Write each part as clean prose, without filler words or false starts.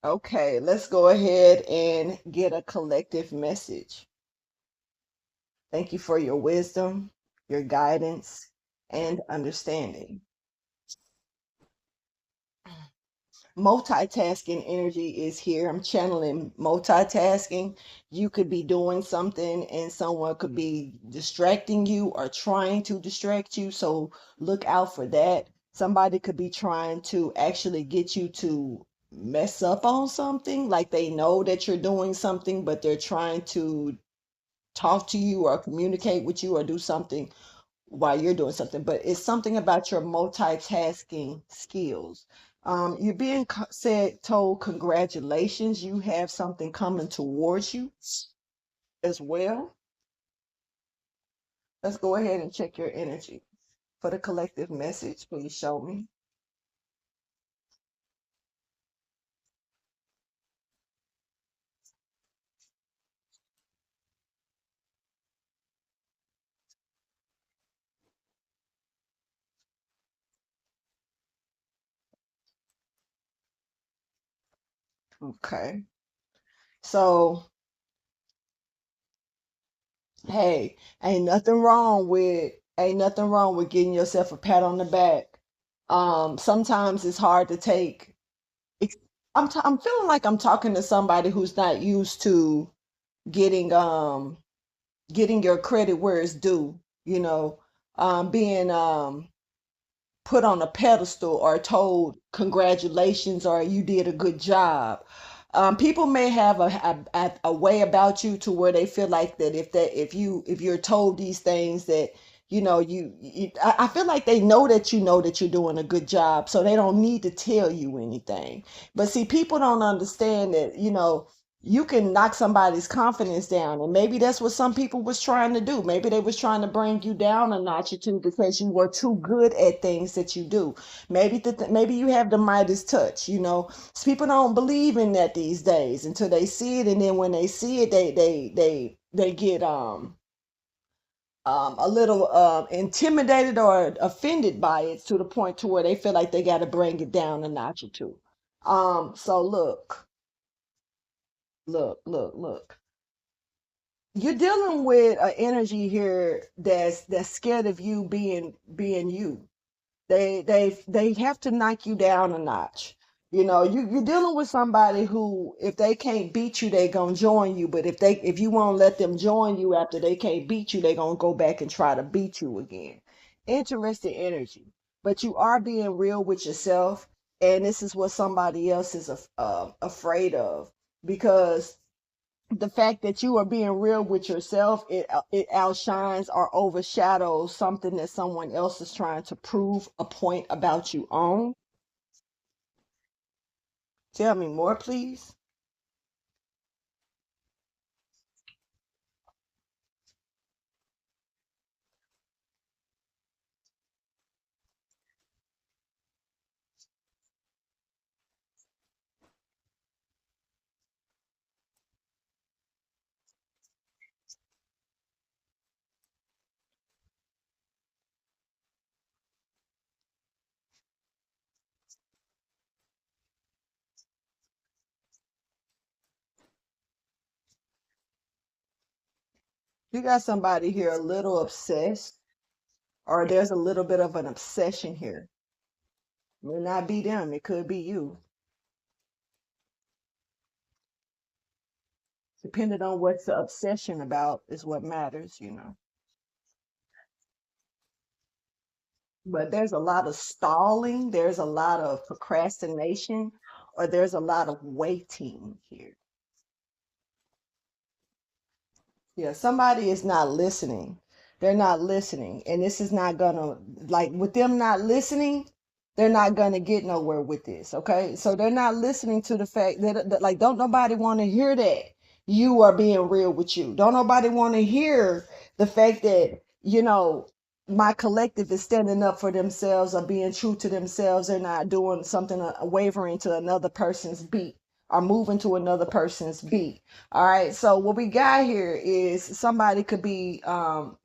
Okay, let's go ahead and get a collective message. Thank you for your wisdom, your guidance, and understanding. Multitasking energy is here. I'm channeling multitasking. You could be doing something and someone could be distracting you or trying to distract you. So look out for that. Somebody could be trying to actually get you to mess up on something, like they know that you're doing something, but they're trying to talk to you or communicate with you or do something while you're doing something, but it's something about your multitasking skills. You're being told congratulations. You have something coming towards you as well. Let's go ahead and check your energy for the collective message. Please show me. Okay. So, hey, ain't nothing wrong with getting yourself a pat on the back. Sometimes it's hard to take. It's, I'm feeling like I'm talking to somebody who's not used to getting getting your credit where it's due, you know, being put on a pedestal or told congratulations or you did a good job. People may have a way about you to where they feel like that if you're told these things that I feel like they know that you're doing a good job, so they don't need to tell you anything. But see, people don't understand that you can knock somebody's confidence down, and maybe that's what some people was trying to do. Maybe they was trying to bring you down a notch or two because you were too good at things that you do. Maybe you have the Midas touch. People don't believe in that these days until they see it, and then when they see it, they get a little intimidated or offended by it to the point to where they feel like they got to bring it down a notch or two. So look. You're dealing with an energy here that's scared of you being you. They have to knock you down a notch. You're dealing with somebody who, if they can't beat you, they gonna join you. But if you won't let them join you after they can't beat you, they gonna go back and try to beat you again. Interesting energy. But you are being real with yourself, and this is what somebody else is afraid of, because the fact that you are being real with yourself, it outshines or overshadows something that someone else is trying to prove a point about you on. Tell me more, please. You got somebody here a little obsessed, or there's a little bit of an obsession here. It may not be them, it could be you, depending on what's the obsession about is what matters. But there's a lot of stalling, there's a lot of procrastination, or there's a lot of waiting here. Yeah, somebody is not listening. They're not listening. And this is not gonna, like, with them not listening, they're not gonna get nowhere with this. Okay. So they're not listening to the fact that like, don't nobody want to hear that you are being real with you. Don't nobody want to hear the fact that, my collective is standing up for themselves or being true to themselves. They're not doing something wavering to another person's beat or moving to another person's beat. All right. So what we got here is somebody could be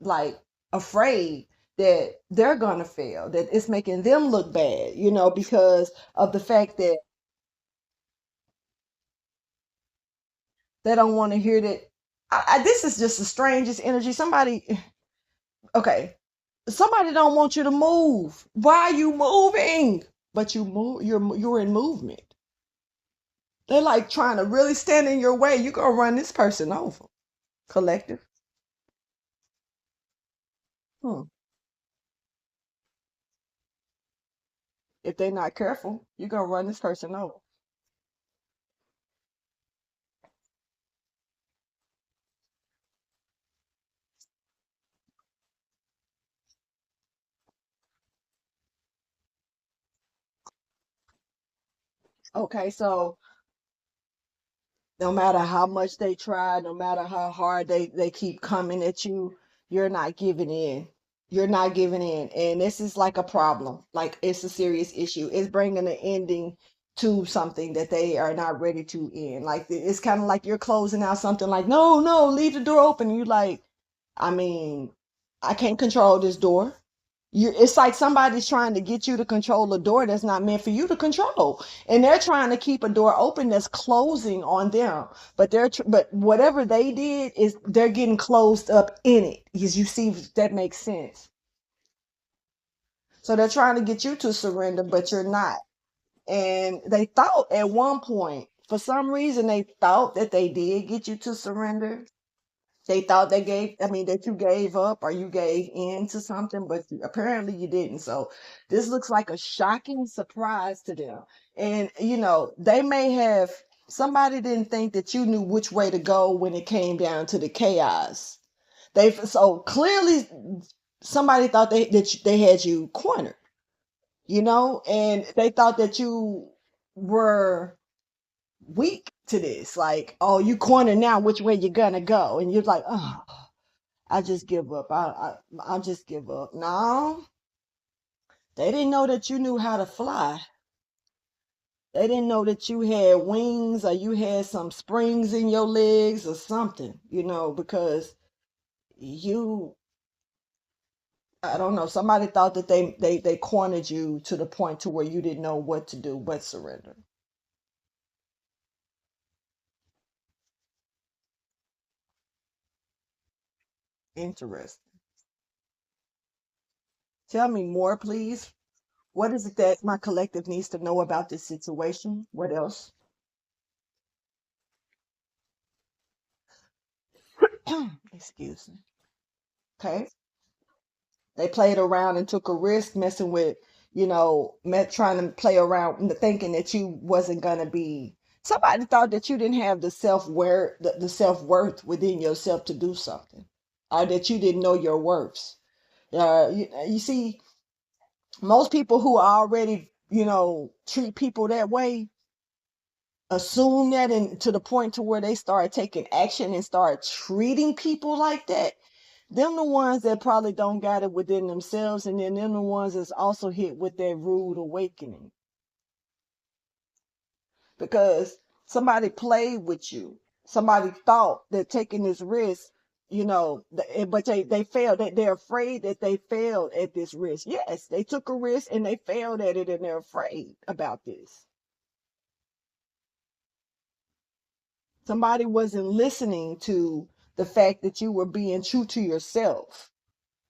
like afraid that they're gonna fail, that it's making them look bad, because of the fact that They don't want to hear that. This is just the strangest energy. Okay, somebody don't want you to move. Why are you moving? But you move. You're in movement. They're like trying to really stand in your way. You gonna run this person over. Collective. Hmm. If they're not careful, you're gonna run this person over. Okay, so no matter how much they try, no matter how hard they keep coming at you, you're not giving in. You're not giving in. And this is like a problem. Like it's a serious issue. It's bringing an ending to something that they are not ready to end. Like it's kind of like you're closing out something like, no, no, leave the door open. You like, I mean, I can't control this door. It's like somebody's trying to get you to control a door that's not meant for you to control, and they're trying to keep a door open that's closing on them. But whatever they did is they're getting closed up in it. Because you see, if that makes sense. So they're trying to get you to surrender, but you're not. And they thought at one point, for some reason, they thought that they did get you to surrender. They thought I mean, that you gave up or you gave in to something, but apparently you didn't. So this looks like a shocking surprise to them. And, they may have, somebody didn't think that you knew which way to go when it came down to the chaos. So clearly somebody thought they had you cornered, and they thought that you were weak to this. Like, oh, you cornered now, which way you gonna go? And you're like, oh. I just give up. I just give up. No, they didn't know that you knew how to fly. They didn't know that you had wings or you had some springs in your legs or something, because you, I don't know, somebody thought that they cornered you to the point to where you didn't know what to do but surrender. Interesting. Tell me more, please. What is it that my collective needs to know about this situation? What else? Excuse me. Okay. They played around and took a risk messing with, trying to play around, thinking that you wasn't gonna be. Somebody thought that you didn't have the self-worth within yourself to do something, or that you didn't know your worths. You see, most people who already, treat people that way assume that, and to the point to where they start taking action and start treating people like that. Them the ones that probably don't got it within themselves, and then them the ones that's also hit with that rude awakening because somebody played with you. Somebody thought that taking this risk, but they failed. They're afraid that they failed at this risk. Yes, they took a risk and they failed at it, and they're afraid about this. Somebody wasn't listening to the fact that you were being true to yourself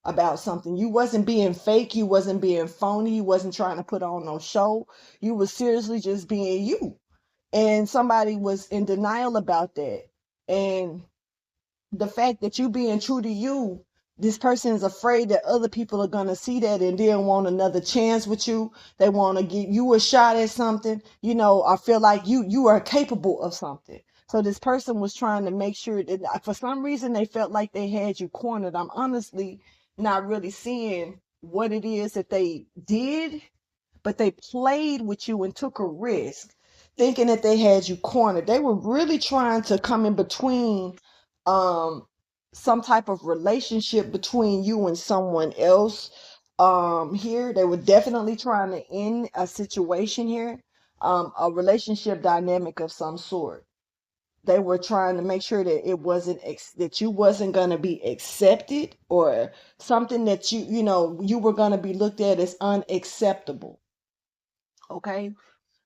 about something. You wasn't being fake, you wasn't being phony, you wasn't trying to put on no show. You was seriously just being you. And somebody was in denial about that. And the fact that you being true to you, this person is afraid that other people are going to see that and then want another chance with you. They want to give you a shot at something, I feel like you are capable of something. So this person was trying to make sure that for some reason they felt like they had you cornered. I'm honestly not really seeing what it is that they did, but they played with you and took a risk, thinking that they had you cornered. They were really trying to come in between um some type of relationship between you and someone else. Here they were definitely trying to end a situation here, a relationship dynamic of some sort. They were trying to make sure that it wasn't that you wasn't going to be accepted, or something that you were going to be looked at as unacceptable. Okay,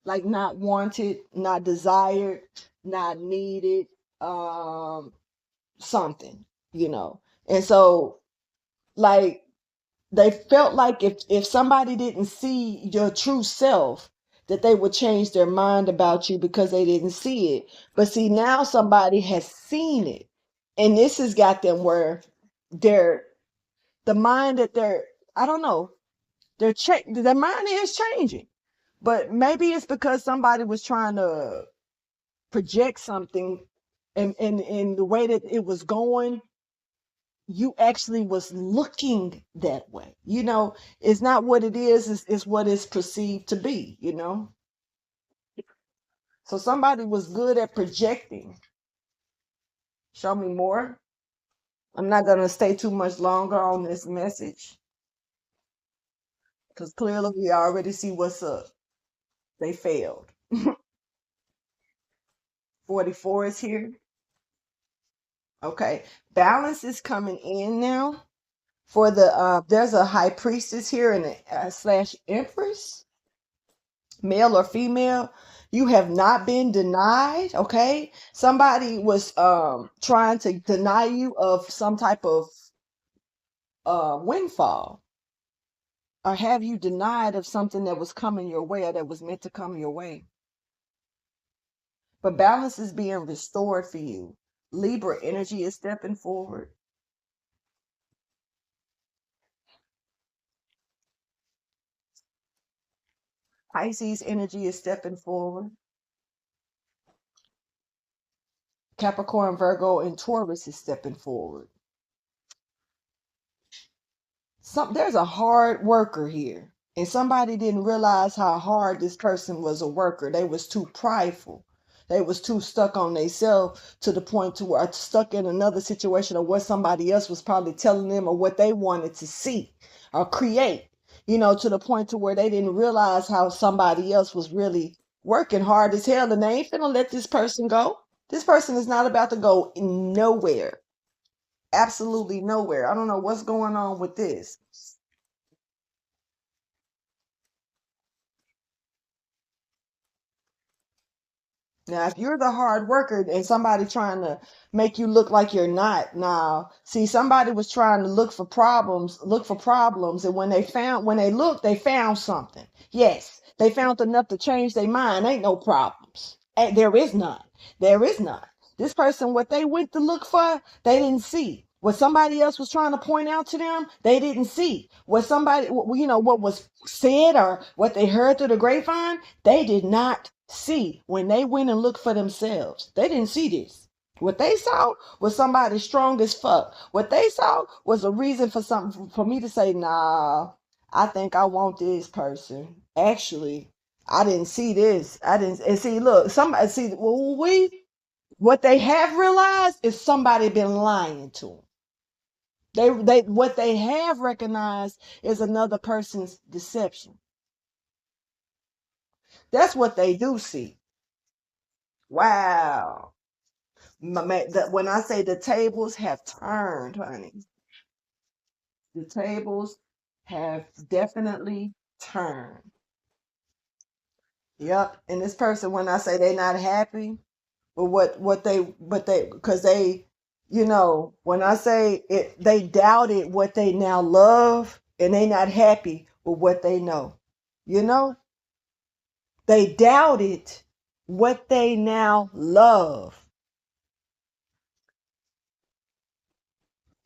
like not wanted, not desired, not needed. um something, you know. And so like they felt like if somebody didn't see your true self, that they would change their mind about you because they didn't see it. But see, now somebody has seen it, and this has got them where they're the mind that they're, I don't know, their mind is changing. But maybe it's because somebody was trying to project something, and the way that it was going, you actually was looking that way. You know, it's not what it is, it's what it's perceived to be, you know? So somebody was good at projecting. Show me more. I'm not going to stay too much longer on this message because clearly we already see what's up. They failed. 44 is here. Okay. Balance is coming in now. For the there's a high priestess here and a slash empress, male or female. You have not been denied. Okay, somebody was trying to deny you of some type of windfall, or have you denied of something that was coming your way or that was meant to come your way. But balance is being restored for you. Libra energy is stepping forward. Pisces energy is stepping forward. Capricorn, Virgo, and Taurus is stepping forward. There's a hard worker here, and somebody didn't realize how hard this person was a worker. They was too prideful. They was too stuck on themselves to the point to where stuck in another situation of what somebody else was probably telling them or what they wanted to see or create, you know, to the point to where they didn't realize how somebody else was really working hard as hell, and they ain't finna let this person go. This person is not about to go nowhere. Absolutely nowhere. I don't know what's going on with this. Now, if you're the hard worker and somebody trying to make you look like you're not, now, see, somebody was trying to look for problems, and when they looked, they found something. Yes, they found enough to change their mind. Ain't no problems. There is none. There is none. This person, what they went to look for, they didn't see. What somebody else was trying to point out to them, they didn't see. What somebody, you know, what was said or what they heard through the grapevine, they did not see. When they went and looked for themselves, they didn't see this. What they saw was somebody strong as fuck. What they saw was a reason for something for me to say, nah, I think I want this person. Actually, I didn't see this. I didn't and see, look, somebody see what they have realized is somebody been lying to them. They what they have recognized is another person's deception. That's what they do see. Wow. When I say the tables have turned, honey, the tables have definitely turned. Yep. And this person, when I say they're not happy with because they, you know, when I say it, they doubted what they now love, and they not happy with what they know. You know, they doubted what they now love,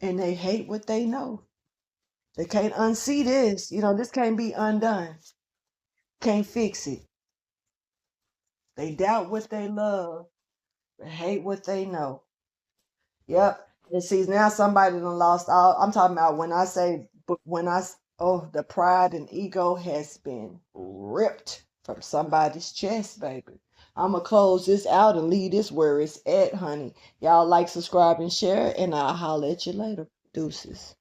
and they hate what they know. They can't unsee this. You know, this can't be undone. Can't fix it. They doubt what they love, but hate what they know. Yep. And see, now somebody done lost all. I'm talking about when I say, but oh, the pride and ego has been ripped from somebody's chest, baby. I'm going to close this out and leave this where it's at, honey. Y'all like, subscribe, and share, and I'll holler at you later. Deuces.